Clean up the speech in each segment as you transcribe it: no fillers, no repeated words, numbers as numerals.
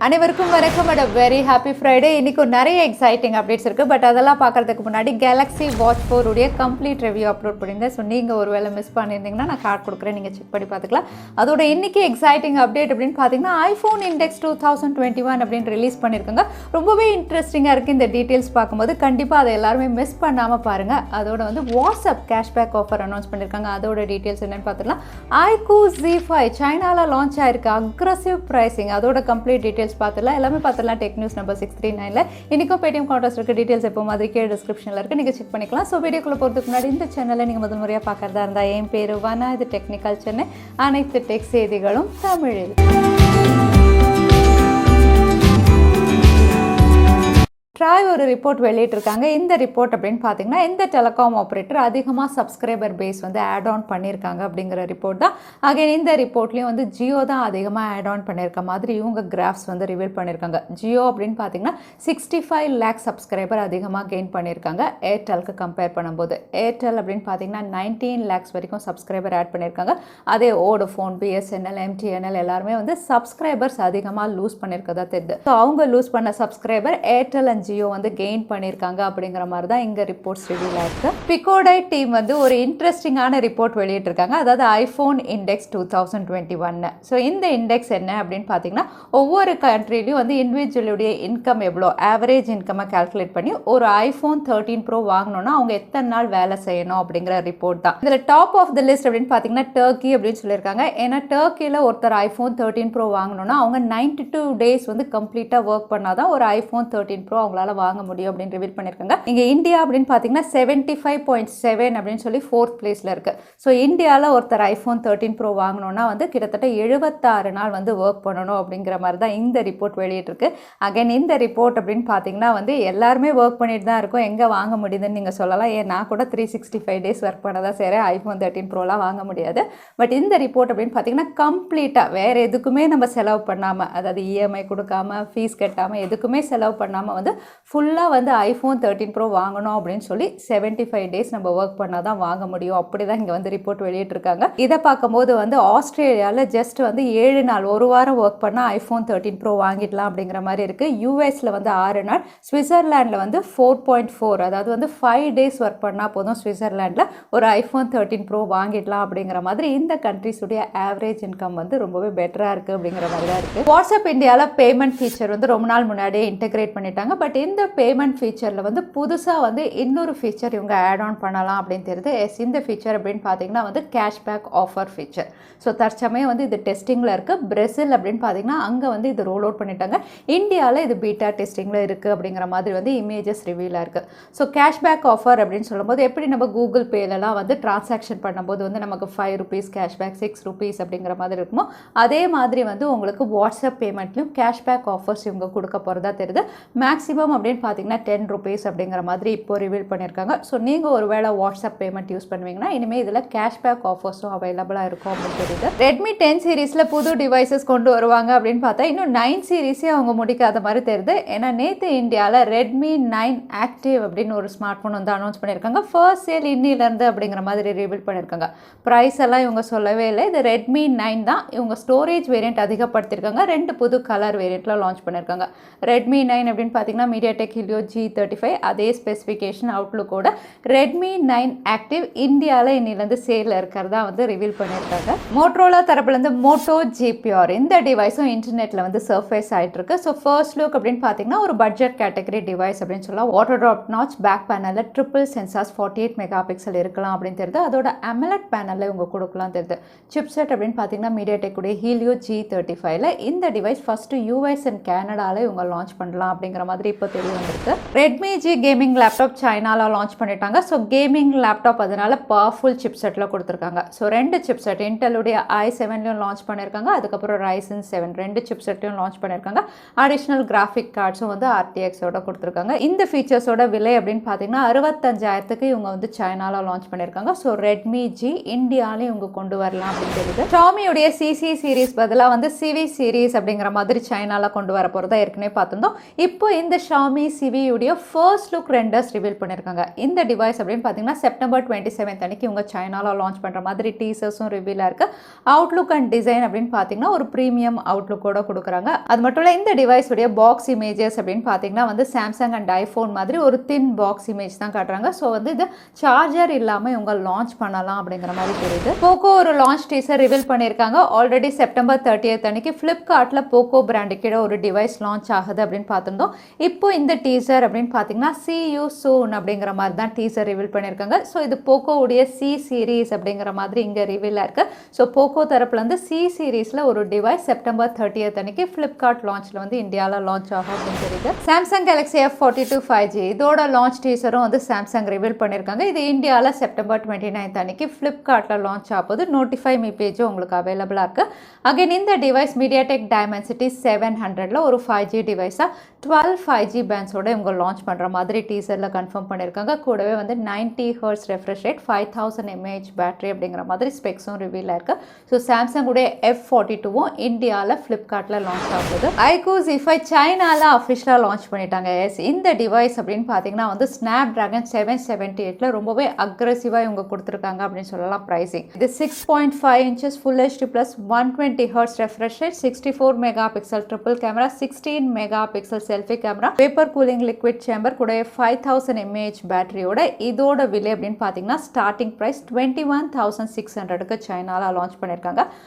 அனைவருக்கும் வணக்கம் and very happy Friday. இன்றைக்கி நிறைய எக்ஸைட்டிங் அப்டேட்ஸ் இருக்குது. பட் அதெல்லாம் பார்க்குறதுக்கு முன்னாடி கேலக்ஸி வாட்ச் 4 உடைய கம்ப்ளீட் ரிவ்யூ அப்லோட் பண்ணியிருந்தேன். ஸோ நீங்கள் ஒரு வேளை மிஸ் பண்ணியிருந்தீங்கன்னா நான் கார்டு கொடுக்குறேன், நீங்கள் செக் பண்ணி பார்த்துக்கலாம். அதோட இன்றைக்கி எக்ஸைட்டிங் அப்டேட் அப்படின்னு பார்த்தீங்கன்னா ஐஃபோன் இண்டெக்ஸ் 2021 அப்படின்னு ரிலீஸ் பண்ணியிருக்காங்க. ரொம்பவே இன்ட்ரெஸ்டிங்காக இருக்குது. இந்த டீட்டெயில்ஸ் பார்க்கும்போது கண்டிப்பாக அதை எல்லாருமே மிஸ் பண்ணாமல் பாருங்கள். அதோட வந்து வாட்ஸ்அப் கேஷ்பேக் ஆஃபர் அனௌன்ஸ் பண்ணியிருக்காங்க. அதோட டீட்டெயில்ஸ் என்னென்னு பார்த்துக்கலாம். iQOO Z5 சைனாவில் லான்ச் ஆயிருக்கு. அக்ரஸிவ் ப்ரைஸிங், அதோட கம்ப்ளீட் டீட்டெயில்ஸ் பார்த்துலாம் எல்லாமே பார்த்துலாம். டெக் நியூஸ் நம்பர் 639 இன்றைக்கும் பேடிஎம் கான்டெஸ்ட் இருக்குது. டீட்டெயில்ஸ் எப்போ மாதிரி கீழே டிஸ்கிரிப்ஷனில் இருக்குது, நீங்கள் செக் பண்ணிக்கலாம். ஸோ வீடியோக்குள்ளே போகிறதுக்கு முன்னாடி இந்த சேனலை நீங்கள் முதல் முறையாக பார்க்குறதா இருந்தால் என் பேர் வனா, இது டெக்னிக்கல் சென்னை, அனைத்து டெக் செய்திகளும் தமிழில். ட்ராய் ஒரு ரிப்போர்ட் வெளியிட்டிருக்காங்க. இந்த ரிப்போர்ட் அப்படின்னு பார்த்தீங்கன்னா இந்த டெலிகாம் ஆப்ரேட்டர் அதிகமாக சப்ஸ்கிரைபர் பேஸ் வந்து ஆட் ஆன் பண்ணியிருக்காங்க அப்படிங்கிற ரிப்போர்ட் தான். அகைன் இந்த ரிப்போர்ட்லேயும் வந்து ஜியோ தான் அதிகமாக ஆட் ஆன் பண்ணியிருக்க மாதிரி இவங்க கிராஃப்ஸ் வந்து ரிவீல் பண்ணியிருக்காங்க. ஜியோ அப்படின்னு பார்த்தீங்கன்னா 65 லேக் சப்ஸ்கிரைபர் அதிகமாக கெயின் பண்ணியிருக்காங்க ஏர்டெலுக்கு கம்பேர் பண்ணும்போது. ஏர்டெல் அப்படின்னு பார்த்தீங்கன்னா 19 லேக்ஸ் வரைக்கும் சப்ஸ்கிரைபர் ஆட் பண்ணியிருக்காங்க. அதே வோடஃபோன், பிஎஸ்என்எல், எம்டிஎன்எல் எல்லாருமே வந்து சப்ஸ்கிரைபர்ஸ் அதிகமாக லூஸ் பண்ணியிருக்கதா தெரியுது. ஸோ அவங்க லூஸ் பண்ண சப்ஸ்கிரைபர் ஏர்டெல் அண்ட் ஜியோ வந்து கெயின் பண்ணியிருக்காங்க அப்படிங்கிற மாதிரி தான் இங்கே ரிப்போர்ட்ஸ் ரிவீல் ஆயிருக்கு. பிகோடை டீம் வந்து ஒரு இன்ட்ரெஸ்டிங்கான ரிப்போர்ட் வெளியிட்டிருக்காங்க. அதாவது ஐஃபோன் இண்டெக்ஸ் 2021. ஸோ இந்த இண்டெக்ஸ் என்ன அப்படின்னு பார்த்தீங்கன்னா ஒவ்வொரு கண்ட்ரிலையும் வந்து இண்டிவிஜுவலுடைய இன்கம் எவ்வளோ, ஆவரேஜ் இன்கம்மை கால்குலேட் பண்ணி ஒரு ஐஃபோன் 13 ப்ரோ வாங்கணும்னா அவங்க எத்தனை நாள் வேலை செய்யணும் அப்படிங்கிற ரிப்போர்ட் தான். இதில் டாப் ஆஃப் த லிஸ்ட் அப்படின்னு பார்த்தீங்கன்னா டர்க்கி அப்படின்னு சொல்லியிருக்காங்க. ஏன்னா டர்க்கியில் ஒருத்தர் ஐஃபோன் 13 ப்ரோ வாங்கணும்னா அவங்க 92 டேஸ் வந்து கம்ப்ளீட்டாக ஒர்க் பண்ணாதான் ஒரு ஐஃபோன் 13 ப்ரோ அவங்களால வாங்க முடியும் அப்படின்னு ரிவீல் பண்ணியிருக்காங்க. இங்கே இந்தியா அப்படின்னு பார்த்தீங்கன்னா 75.7 அப்படின்னு சொல்லி 4th பிளேஸில் இருக்குது. ஸோ இந்தியாவில் ஒருத்தர் ஐஃபோன் 13 ப்ரோ வாங்கணும்னா வந்து கிட்டத்தட்ட 76 நாள் வந்து ஒர்க் பண்ணணும் அப்படிங்கிற மாதிரி தான் இந்த ரிப்போர்ட் வெளியிட்டிருக்கு. அகைன் இந்த ரிப்போர்ட் அப்படின்னு பார்த்தீங்கன்னா வந்து எல்லாருமே ஒர்க் பண்ணிட்டு தான் இருக்கும். எங்கே வாங்க முடியுதுன்னு நீங்கள் சொல்லலாம். ஏன் நான் கூட 365 டேஸ் ஒர்க் பண்ண தான் சரி, ஐஃபோன் 13 ப்ரோலாம் வாங்க முடியாது. பட் இந்த ரிப்போர்ட் அப்படின்னு பார்த்தீங்கன்னா கம்ப்ளீட்டாக வேறு எதுக்குமே நம்ம செலவு பண்ணாமல், அதாவது இஎம்ஐ கொடுக்காம, ஃபீஸ் கட்டாமல், எதுக்குமே செலவு பண்ணாமல் வந்து ஃபுல்லாக வந்து ஐஃபோன் 13 ப்ரோ வாங்கணும் அப்படின்னு சொல்லி 75 டேஸ் நம்ம ஒர்க் பண்ணால் தான் வாங்க முடியும். அப்படி தான் இங்கே வந்து ரிப்போர்ட் வெளியிட்டிருக்காங்க. இதை பார்க்கும்போது வந்து ஆஸ்திரேலியாவில் ஜஸ்ட் வந்து 7 நாள், ஒரு வாரம் ஒர்க் பண்ணால் ஐஃபோன் 13 ப்ரோ வாங்கிடலாம் அப்படிங்கிற மாதிரி இருக்குது. யூஎஸில் வந்து 6 நாள், சுவிட்சர்லாண்டில் வந்து 4.4, அதாவது வந்து 5 டேஸ் ஒர்க் பண்ணால் போதும் சுவிட்சர்லாண்டில் ஒரு ஐஃபோன் 13 ப்ரோ வாங்கிடலாம் அப்படிங்கிற மாதிரி இந்த கண்ட்ரிஸுடைய ஆவரேஜ் இன்கம் வந்து ரொம்பவே பெட்டராக இருக்குது அப்படிங்கிற மாதிரி தான் இருக்குது. வாட்ஸ்அப் இந்தியாவில் பேமெண்ட் ஃபீச்சர் வந்து ரொம்ப நாள் முன்னாடியே இன்டெகிரேட் பண்ணிட்டாங்க. பட் இந்த பேமெண்ட் ஃபீச்சரில் வந்து புதுசாக வந்து இன்னொரு ஃபீச்சர் இவங்க ஆட் ஆன் பண்ணலாம் அப்படின்னு தெரியுது. இந்த ஃபீச்சர் அப்படின்னு பார்த்தீங்கன்னா வந்து கேஷ்பேக் ஆஃபர் ஃபீச்சர். ஸோ தற்சமயம் வந்து இது டெஸ்டிங்கில் இருக்குது. பிரேசில் அப்படின்னு பார்த்தீங்கன்னா அங்கே வந்து இது ரோல் அவுட் பண்ணிட்டாங்க. இந்தியாவில் இது பீட்டா டெஸ்டிங்கில் இருக்குது அப்படிங்கிற மாதிரி வந்து இமேஜஸ் ரிவீலாக இருக்குது. ஸோ கேஷ்பேக் ஆஃபர் அப்படின்னு சொல்லும்போது எப்படி நம்ம கூகுள் பேலலாம் வந்து டிரான்சாக்ஷன் பண்ணும்போது வந்து நமக்கு 5 rupees கேஷ்பேக், 6 rupees அப்படிங்கிற மாதிரி இருக்குமோ அதே மாதிரி வந்து உங்களுக்கு வாட்ஸ்அப் பேமெண்ட்லையும் கேஷ்பேக் ஆஃபர்ஸ் இவங்க கொடுக்க போகிறதா தெரியுது. மேக்ஸிமம் அப்படின்னு பார்த்தீங்கன்னா 10 rupees அப்படிங்கிற மாதிரி இப்போ ரிவீல் பண்ணியிருக்காங்க. ஸோ நீங்கள் ஒரு வேளை வாட்ஸ்அப் பேமெண்ட் யூஸ் பண்ணுவீங்கன்னா இனிமேல் இதில் கேஷ்பேக் ஆஃபர்ஸும் அவைலபிளாக இருக்கும் அப்படின்னு தெரியுது. ரெட்மி 10 சீரீஸில் புது டிவைசஸ் கொண்டு வருவாங்க அப்படின்னு பார்த்தா இன்னும் 9 சீரீஸே அவங்க முடிக்காத மாதிரி தெரியுது. ஏன்னா நேற்று இந்தியாவில் ரெட்மி 9 ஆக்டிவ் அப்படின்னு ஒரு ஸ்மார்ட் ஃபோன் வந்து அனௌன்ஸ் பண்ணியிருக்காங்க. ஃபர்ஸ்ட் சேல் இன்னிலேருந்து அப்படிங்கிற மாதிரி ரிவீல் பண்ணியிருக்காங்க. ப்ரைஸ் எல்லாம் இவங்க சொல்லவே இல்லை. இது ரெட்மி 9 தான். இவங்க ஸ்டோரேஜ் வேரியண்ட் அதிகப்படுத்தியிருக்காங்க. 2 புது கலர் வேரியண்ட்டில் லான்ச் பண்ணியிருக்காங்க. ரெட்மி 9 அப்படின்னு பார்த்தீங்கன்னா மீடியாடெக் ஹீலியோ G35 அதே ஸ்பெசிஃபிகேஷன் அவுட்லுக்கோட ரெட்மி 9 ஆக்டிவ் இந்தியாவில் இன்னிலேருந்து சேலில் இருக்கிறதா வந்து ரிவீல் பண்ணியிருக்காங்க. மோட்டோரோலா தரப்புலேருந்து மோட்டோ G Pure இந்த டிவைஸும் இன்டர்நெட்டில் வந்து சர்ஃபேஸ் ஆகிட்டு இருக்கு. ஸோ ஃபர்ஸ்ட் லுக் அப்படின்னு பார்த்தீங்கன்னா ஒரு பட்ஜெட் கேட்டகரி டிவைஸ் அப்படின்னு சொல்லலாம். வாட்டர் ட்ராப் நாச், பேக் பேனலில் ட்ரிபிள் சென்சார்ஸ் 48 மெகா பிக்சல் இருக்கலாம் அப்படின்னு தெரியுது. அதோட அமலட் பேனலில் இவங்க கொடுக்கலாம் தெரியுது. சிப்செட் அப்படின்னு பார்த்தீங்கன்னா மீடியாடெக் உடைய ஹீலியோ G35 இந்த டிவைஸ் ஃபர்ஸ்ட் யூஎஸ் அண்ட் கனடாவில் இவங்க லான்ச் பண்ணலாம் அப்படிங்கிற மாதிரி இப்போ தெரிய வந்திருக்கு. ரெட்மி ஜி கேமிங் லேப்டாப் சைனாவில் லான்ச் பண்ணிட்டாங்க. ஸோ கேமிங் லேப்டாப் அதனால பவர்ஃபுல் சிப்செட்டில் கொடுத்துருக்காங்க. ஸோ 2 சிப்செட் இன்டெலுடைய i7லையும் லான்ச் பண்ணியிருக்காங்க. அதுக்கப்புறம் Ryzen 7 2 சிப்செட்லையும் லான்ச் பண்ணியிருக்காங்க. அடிஷ்னல் கிராஃபிக் கார்ட்ஸும் வந்து RTXோட கொடுத்துருக்காங்க. இந்த ஃபீச்சர்ஸோட விலை அப்படின்னு பார்த்தீங்கன்னா 65,000க்கு இவங்க வந்து சைனாவில் லான்ச் பண்ணியிருக்காங்க. ஸோ ரெட்மி ஜி இந்தியாவிலையும் இவங்க கொண்டு வரலாம் அப்படின்னு தெரியுது. ஷாமியுடைய சிசி சீரீஸ் பதிலாக வந்து சிவி சீரீஸ் அப்படிங்கிற மாதிரி சைனாவில் கொண்டு வர போகிறதா ஏற்கனவே பார்த்துருந்தோம். இப்போ இந்த ஷாமி CiVi உடைய ஃபர்ஸ்ட் லுக் ரெண்டர்ஸ் ரிவீல் பண்ணியிருக்காங்க. இந்த டிவைஸ் அப்படின்னு பார்த்தீங்கன்னா செப்டம்பர் 27 அன்னைக்கு இவங்க சைனாவில் லான்ச் பண்ணுற மாதிரி டீசர்ஸும் ரிவீலாக இருக்குது. அவுட்லுக் அண்ட் டிசைன் அப்படின்னு பார்த்தீங்கன்னா ஒரு ப்ரீமியம் அவுட்லுக்கோட கொடுக்குறாங்க. அது மட்டும் இல்லை இந்த டிவைஸ் உடைய பாக்ஸ் இமேஜஸ் அப்படின்னு பார்த்தீங்கன்னா வந்து சாம்சங் அண்ட் ஐஃபோன் மாதிரி ஒரு தின் பாக்ஸ் இமேஜ் தான் காட்டுறாங்க. ஸோ வந்து இது சார்ஜர் இல்லாமல் இவங்க லான்ச் பண்ணலாம் அப்படிங்கிற மாதிரி தெரியுது. போக்கோ ஒரு லான்ச் டீசர் ரிவீல் பண்ணியிருக்காங்க. ஆல்ரெடி செப்டம்பர் 30 அன்னைக்கு ஃப்ளிப்கார்ட்டில் போக்கோ பிராண்டு கீழே ஒரு டிவைஸ் லான்ச் ஆகுது அப்படின்னு பார்த்துருந்தோம். இப்போ இந்த டீசர் அப்படின்னு பார்த்தீங்கன்னா see you soon அப்படிங்கிற மாதிரி தான் டீசர் ரிவீல் பண்ணியிருக்காங்க. ஸோ இது போக்கோவுடைய சி சீரீஸ் அப்படிங்கிற மாதிரி இங்கே ரிவீலாக இருக்குது. ஸோ போக்கோ தரப்புலேருந்து சி சீரீஸில் ஒரு டிவைஸ் செப்டம்பர் 30 அன்னைக்கு ஃப்ளிப்கார்ட் லான்ச்சில் வந்து இந்தியாவில் லான்ச் ஆகும் அப்படின்னு தெரியுது. சாம்சங் கேலக்ஸி F42 5G இதோட லான்ச் டீசரும் வந்து சாம்சங் ரிவீல் பண்ணியிருக்காங்க. இது இந்தியாவில் செப்டம்பர் 29 அன்னைக்கு ஃப்ளிப்கார்ட்டில் லான்ச் ஆகுது. நோட்டிஃபை மீ பேஜும் உங்களுக்கு அவைலபிளாக இருக்குது. அகைன் இந்த டிவைஸ் மீடியாடெக் டைமென்சிட்டி 700ல ஒரு 5G டிவைஸாக 12 5G பேண்ட்ஸோட இவங்க லான்ச் பண்ணுற மாதிரி டீசரில் கன்ஃபார்ம் பண்ணியிருக்காங்க. கூடவே வந்து 90 Hz refresh rate 5000 mAh battery அப்படிங்கிற மாதிரி ஸ்பெக்ஸும் ரிவீலாக இருக்குது. ஸோ சாம்சங் உடைய F42வும் இந்தியாவில் ஃப்ளிப்கார்ட்டில் லான்ச் ஆகுது. iQOO Z5 சைனாவில் அஃபிஷியலாக லான்ச் பண்ணிட்டாங்க. எஸ் இந்த டிவைஸ் அப்படின்னு பார்த்தீங்கன்னா வந்து ஸ்னாப்டிராகன் 778ல ரொம்பவே அக்ரெசிவாக இவங்க கொடுத்துருக்காங்க அப்படின்னு சொல்லலாம். ப்ரைசிங் இது 6.5 inches Full HD plus 120 Hz refresh rate, 64 megapixel triple camera, 16 megapixel selfie camera, vapor cooling liquid chamber கூட 5000 mAh பேட்டரியோட இதோட விலை அப்படின்னு பார்த்தீங்கன்னா ஸ்டார்டிங் ப்ரைஸ் 21,600க்கு சைனாவில் லான்ச் பண்ணியிருக்காங்க.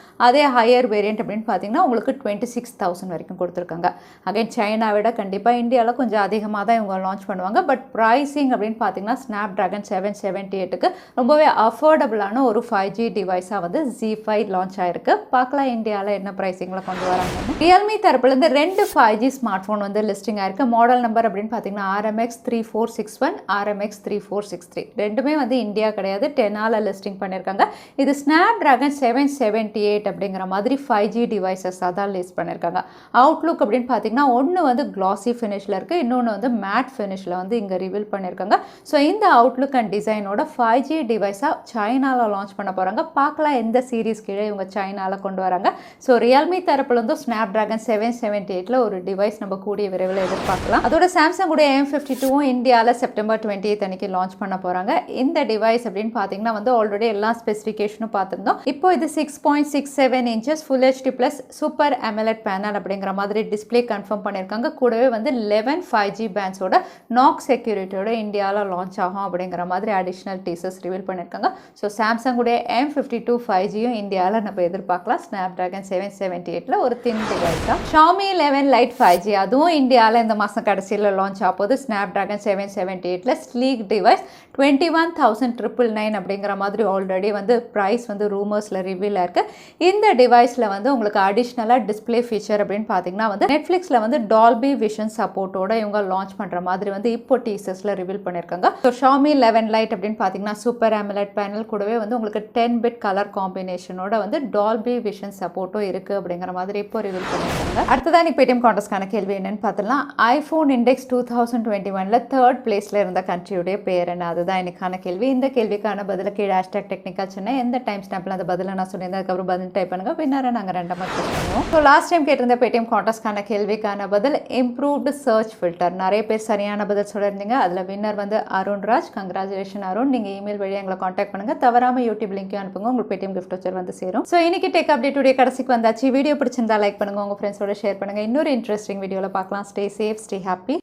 அதே ஹையர் வேரியன்ட் அப்படின்னு பார்த்தீங்கன்னா உங்களுக்கு 26,000 வரைக்கும் கொடுத்துருக்காங்க. அகைன் சைனா விட கண்டிப்பாக இந்தியாவில் கொஞ்சம் அதிகமாக தான் இவங்க லான்ச் பண்ணுவாங்க. பட் ப்ரைஸிங் அப்படின்னு பார்த்தீங்கன்னா ஸ்னாப்டிராகன் 778க்கு ரொம்பவே அஃபோர்டபுளான ஒரு 5G டிவைஸாக வந்து Z5 லான்ச் ஆயிருக்கு. பார்க்கலாம் இந்தியாவில் என்ன ப்ரைஸிங்கில் கொண்டு வராங்கன்னு. ரியல்மி தரப்புலேருந்து 2 5G ஸ்மார்ட் ஃபோன் வந்து லிஸ்டிங் ஆயிருக்கு. மாடல் நம்பர் அப்படின்னு பார்த்தீங்கன்னா RMX 3461, RMX 3463 ரெண்டுமே வந்து இந்தியா கிடையாது, 10ஆல் லிஸ்டிங் பண்ணியிருக்காங்க. இது ஸ்னாப்டிராகன் 778 அப்படிங்கிற மாதிரி 5G டிவைசஸ் தான் லிஸ்ட் பண்ணியிருக்காங்க. அவுட்லுக் அப்படின்னு பார்த்தீங்கன்னா ஒன்று வந்து கிளாசி ஃபினிஷில் இருக்குது, இன்னொன்று வந்து மேட் ஃபினிஷில் வந்து இங்கே ரிவீல் பண்ணியிருக்காங்க. ஸோ இந்த அவுட்லுக் அண்ட் டிசைனோட 5G டிவைஸாக சைனாவில் லான்ச் பண்ண போகிறாங்க. பார்க்கலாம் எந்த சீரீஸ் கீழே இவங்க சைனாவில் கொண்டு வராங்க. ஸோ ரியல்மி தரப்புலேருந்து ஸ்னாப்டிராகன் 778ல ஒரு டிவைஸ் நம்ம கூடிய விரைவில் எதிர்பார்க்கலாம். அதோட சாம்சங் உடைய M52வும் இந்தியாவில் செப்டம்பர் 20 அன்னைக்கு லான்ச் பண்ண போகிறாங்க. இந்த டிவைஸ் அப்படின்னு பார்த்தீங்கன்னா வந்து ஆல்ரெடி எல்லா ஸ்பெசிஃபிகேஷனும் பார்த்துருந்தோம். இப்போ இது 6.67 inches Full HD plus super AMOLED panel அப்படிங்கிற மாதிரி டிஸ்பிளே கன்ஃபார்ம் பண்ணியிருக்காங்க. கூடவே வந்து 11 5G பேண்ட்ஸோட நாக் செக்யூரிட்டியோட இந்தியாவில் லான்ச் ஆகும் அப்படிங்கிற மாதிரி அடிஷ்னல் டீசர்ஸ் ரிவீல் பண்ணியிருக்காங்க. ஸோ சாம்சங் உடைய M52 5Gயும் இந்தியாவில் நம்ம எதிர்பார்க்கலாம். ஸ்னாப்டிராகன் 778ல ஒரு தின் டிவைஸாக Xiaomi 11 Lite 5G அதுவும் இந்தியாவில் இந்த மாதம் கடைசியில் லான்ச் ஆகுது. ஸ்னாப்டிராகன் 778ல ஸ்லீக் டிவைஸ் 21,999 அப்படிங்கிற மாதிரி ஆல்ரெடி வந்து ப்ரைஸ் வந்து ரூமர்ஸில் ரிவீல் ஆயிருக்கு. இந்த டிவைஸில் வந்து உங்களுக்கு அடிஷ்னலாக டிஸ்பிளே ஃபீச்சர் அப்படின்னு பார்த்தீங்கன்னா வந்து நெட்ஃப்ளிக்ஸில் வந்து டால்பி விஷன் சப்போர்ட்டோட இவங்க லான்ச் பண்ணுற மாதிரி வந்து இப்போ டீசர்ஸில் ரிவீல் பண்ணியிருக்காங்க. ஸோ Xiaomi 11 Lite அப்படின்னு பார்த்தீங்கன்னா சூப்பர் AMOLED பேனல் கூடவே வந்து உங்களுக்கு 10-bit கலர் காம்பினேஷனோட வந்து டால்பி விஷன் சப்போர்ட்டும் இருக்குது அப்படிங்கிற மாதிரி இப்போ ரிவீல் பண்ணியிருக்காங்க. அடுத்ததான் இன்னைக்கு பேடிஎம் கான்டெஸ்ட்கான கேள்வி என்னன்னு பார்த்தலாம். ஐஃபோன் இண்டெக்ஸ் 2021ல 3rd பிளேஸில் இருந்த கண்ட்ரியுடைய பேர் என்ன? அதுதான் இன்னைக்கான கேள்வி. இந்த கேள்விக்கான பதில கீழே #technicalchennai எந்த டைம் ஸ்டாம்பில் அந்த பதிலை நான் சொல்லியிருந்தேன் அதுக்கப்புறம் பதில் டைப் பண்ணுங்க. பின்னார நாங்கள் ரெண்டமாக சூஸ் பண்ணுவோம். ஸோ லாஸ்ட் டைம் கேட்டிருந்த பேடிஎம் கான்டெஸ்ட்கான கேள்விக்கான பதில் இம்ப்ரூவ்டு சர்ச் ஃபில்டர். நிறைய பேர் சரியான பதில் சொல்லியிருந்தீங்க. அதில் வின்னர் வந்து அருண்ராஜ். கங்க்ராச்சுலேஷன் அருண். நீங்கள் இமெயில் வழியாக எங்களை காண்டாக்ட் பண்ணுங்க. தவறாமல் யூடியூப் லிங்க்கையும் அனுப்புங்க. உங்களுக்கு பேடிஎம் கிஃப்ட் வச்சர் வந்து சேரும். ஸோ இன்னைக்கு டெக் அப்டேட்டுடைய கடைசிக்கு வந்தாச்சு. வீடியோ பிடிச்சிருந்தா லைக் பண்ணுங்க, உங்கள் ஃப்ரெண்ட்ஸோட ஷேர் பண்ணுங்க. இன்னொரு இன்ட்ரெஸ்டிங் வீடியோவில் பார்க்கலாம். Stay safe, stay happy.